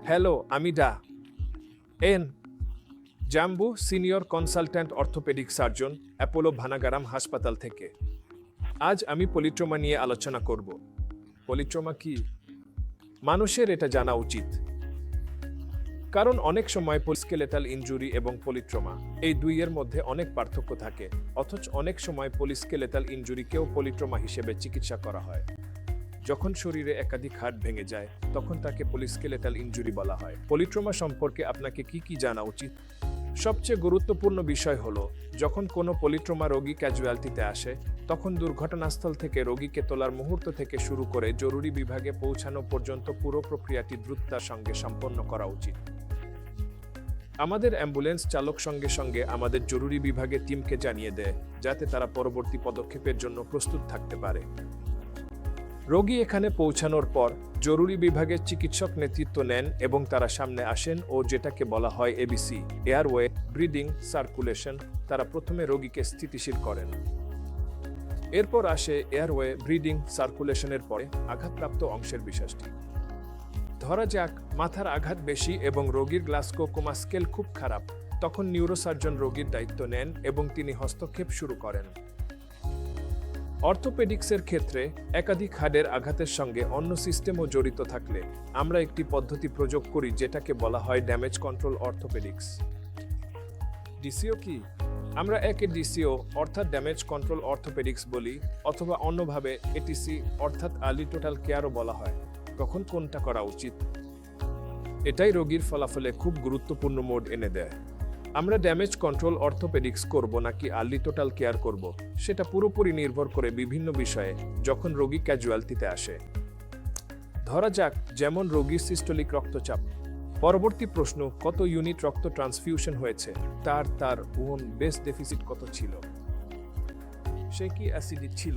Hello, আমি N Jambu, senior consultant orthopaedic surgeon, Apollo Vanagaram হাসপাতাল থেকে। আজ আমি পলিট্রমা নিয়ে আলোচনা করব। পলিট্রমা কি? মানুষের এটা জানা উচিত, কারণ অনেক সময় স্কেলেটাল ইনজুরি এবং পলিট্রমা এই দুইয়ের মধ্যে অনেক পার্থক্য থাকে, অথচ অনেক সময় পলিস্কেলেটাল ইনজুরিকেও পলিট্রমা হিসেবে চিকিৎসা করা হয়। যখন শরীরে একাধিক হাড় ভেঙে যায়, তখন তাকে পলিস্কেলেটাল ইনজুরি বলা হয়। পলিট্রমা সম্পর্কে আপনাকে কি জানা উচিত? সবচেয়ে গুরুত্বপূর্ণ বিষয় হলো, যখন কোনো পলিট্রমা রোগী ক্যাজুয়ালিটিতে আসে, তখন দুর্ঘটনাস্থল থেকে রোগীকে তোলার মুহূর্ত থেকে শুরু করে জরুরি বিভাগে পৌঁছানো পর্যন্ত পুরো প্রক্রিয়াটি দ্রুততার সঙ্গে সম্পন্ন করা উচিত। আমাদের অ্যাম্বুলেন্স চালক সঙ্গে সঙ্গে আমাদের জরুরি বিভাগের টিমকে জানিয়ে দেয়, যাতে তারা পরবর্তী পদক্ষেপের জন্য প্রস্তুত থাকতে পারে। রোগী এখানে পৌঁছানোর পর জরুরি বিভাগের চিকিৎসক নেতৃত্ব নেন এবং তারা সামনে আসেন ও যেটাকে বলা হয় এবিসি, এয়ারওয়ে, ব্রিদিং, সার্কুলেশন। তারা প্রথমে রোগীকে স্থিতিশীল করেন। এরপর আসে এয়ারওয়ে, ব্রিদিং, সার্কুলেশনের পরে আঘাতপ্রাপ্ত অংশের বিষয়টি। ধরা যাক মাথার আঘাত বেশি এবং রোগীর গ্লাসকো কোমা স্কেল খুব খারাপ, তখন নিউরোসার্জন রোগীর দায়িত্ব নেন এবং তিনি হস্তক্ষেপ শুরু করেন। অর্থোপেডিক্সের ক্ষেত্রে একাধিক হাড়ের আঘাতের সঙ্গে অন্য সিস্টেমও জড়িত থাকলে আমরা একটি পদ্ধতি প্রয়োগ করি যেটাকে বলা হয় ড্যামেজ কন্ট্রোল অর্থোপেডিক্স। ডিসিও কি? আমরা একে ডিসিও অর্থাৎ ড্যামেজ কন্ট্রোল অর্থোপেডিক্স বলি, অথবা অন্যভাবে এটিসি অর্থাৎ আর্লি টোটাল কেয়ারও বলা হয়। কখন কোনটা করা উচিত? এটাই রোগীর ফলাফলে খুব গুরুত্বপূর্ণ মোড এনে দেয়। আমরা ড্যামেজ কন্ট্রোল অর্থোপেডিক্স করব নাকি আর্লি টোটাল কেয়ার করব, সেটা পুরোপুরি নির্ভর করে বিভিন্ন বিষয়ে যখন রোগী ক্যাজুয়ালিটিতে আসে। ধরা যাক, যেমন রোগীর সিস্টোলিক রক্তচাপ। পরবর্তী প্রশ্ন, কত ইউনিট রক্ত ট্রান্সফিউশন হয়েছে, তার ওন বেস ডেফিসিট কত ছিল, সে কি অ্যাসিডিক ছিল,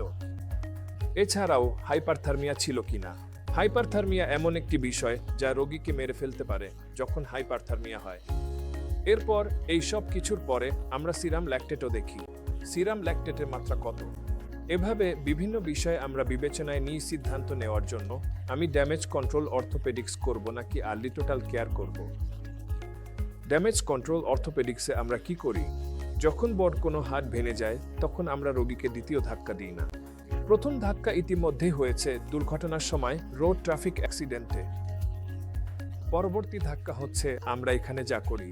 এছাড়াও হাইপারথার্মিয়া ছিল কিনা। হাইপারথার্মিয়া এমন একটি বিষয় যা রোগীকে মেরে ফেলতে পারে যখন হাইপারথার্মিয়া হয়। এরপর এই সব কিছুর পরে আমরা সিরাম ল্যাকটেটও দেখি। সিরাম ল্যাকটেটের মাত্রা কত? এভাবে বিভিন্ন বিষয়ে আমরা বিবেচনায় নিই সিদ্ধান্ত নেওয়ার জন্য আমি ড্যামেজ কন্ট্রোল অর্থোপেডিক্স করব নাকি আর্লি টোটাল কেয়ার করব। ড্যামেজ কন্ট্রোল অর্থোপেডিক্সে আমরা কি করি? যখন বড় কোনো হাড় ভেঙে যায়, তখন আমরা রোগীকে দ্বিতীয় ধাক্কা দিই না। প্রথম ধাক্কা ইতিমধ্যেই হয়েছে দুর্ঘটনার সময় রোড ট্রাফিক অ্যাক্সিডেন্টে। পরবর্তী ধাক্কা হচ্ছে আমরা এখানে যা করি।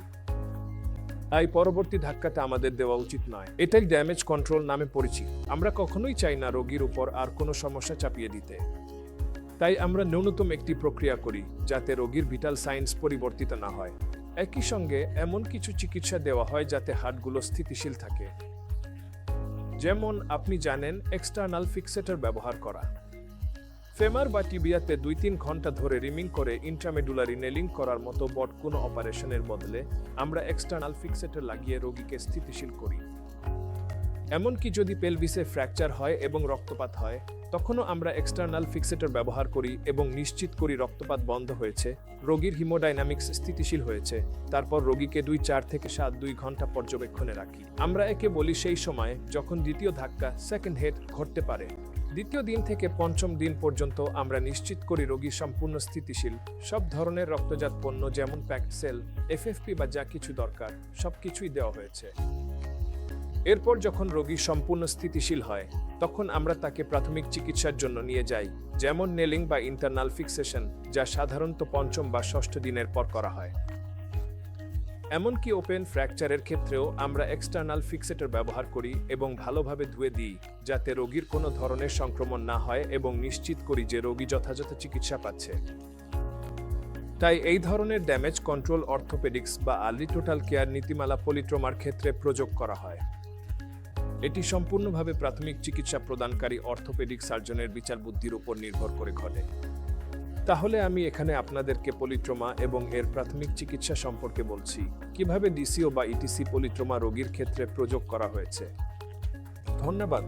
এই পরবর্তী ধাক্কাটা আমাদের দেওয়া উচিত নয়। এটাই ড্যামেজ কন্ট্রোল নামে পরিচিত। আমরা কখনোই চাই না রোগীর উপর আর কোনো সমস্যা চাপিয়ে দিতে। তাই আমরা ন্যূনতম একটি প্রক্রিয়া করি যাতে রোগীর ভিটাল সাইন্স পরিবর্তিত না হয়। একই সঙ্গে এমন কিছু চিকিৎসা দেওয়া হয় যাতে হাড়গুলো স্থিতিশীল থাকে। যেমন আপনি জানেন, এক্সটার্নাল ফিক্সেটর ব্যবহার করা। ফেমার বা টিবিয়াতে 2-3 ঘন্টা ধরে রিমিং করে ইন্ট্রামেডুলারি নেলিং করার মতো বড় কোনো অপারেশনের বদলে আমরা এক্সটার্নাল ফিক্সেটর লাগিয়ে রোগীকে স্থিতিশীল করি। এমনকি যদি পেলভিসে ফ্র্যাকচার হয় এবং রক্তপাত হয়, তখনও আমরা এক্সটার্নাল ফিক্সেটর ব্যবহার করি এবং নিশ্চিত করি রক্তপাত বন্ধ হয়েছে, রোগীর হিমোডাইনামিক্স স্থিতিশীল হয়েছে। তারপর রোগীকে 2-4 থেকে 7 ঘন্টা পর্যবেক্ষণে রাখি। আমরা একে বলি সেই সময় যখন দ্বিতীয় ধাক্কা সেকেন্ড হেড ঘটতে পারে। দ্বিতীয় দিন থেকে পঞ্চম দিন পর্যন্ত আমরা নিশ্চিত করি রোগী সম্পূর্ণ স্থিতিশীল। সব ধরনের রক্তজাত পণ্য যেমন প্যাকড সেল, এফএফপি বা যা কিছু দরকার সবকিছুই দেওয়া হয়েছে। এরপর যখন রোগী সম্পূর্ণ স্থিতিশীল হয়, তখন আমরা তাকে প্রাথমিক চিকিৎসার জন্য নিয়ে যাই, যেমন নেলিং বা ইন্টারনাল ফিক্সেশন, যা সাধারণত পঞ্চম বা ষষ্ঠ দিনের পর করা হয়। এমনকি ওপেন ফ্র্যাকচারের ক্ষেত্রেও আমরা এক্সটার্নাল ফিক্সেটর ব্যবহার করি এবং ভালোভাবে ধুয়ে দিই যাতে রোগীর কোনো ধরনের সংক্রমণ না হয় এবং নিশ্চিত করি যে রোগী যথাযথ চিকিৎসা পাচ্ছে। তাই এই ধরনের ড্যামেজ কন্ট্রোল অর্থোপেডিক্স বা আর্লি টোটাল কেয়ার নীতিমালা পলিট্রমার ক্ষেত্রে প্রয়োগ করা হয়। এটি সম্পূর্ণভাবে প্রাথমিক চিকিৎসা প্রদানকারী অর্থোপেডিক সার্জনের বিচার বুদ্ধির উপর নির্ভর করে ঘটে। তাহলে আমি এখানে আপনাদেরকে পলিট্রমা এবং এর প্রাথমিক চিকিৎসা সম্পর্কে বলছি, কিভাবে ডিসিও বা ইটিসি পলিট্রমা রোগীর ক্ষেত্রে প্রয়োগ করা হয়েছে। ধন্যবাদ।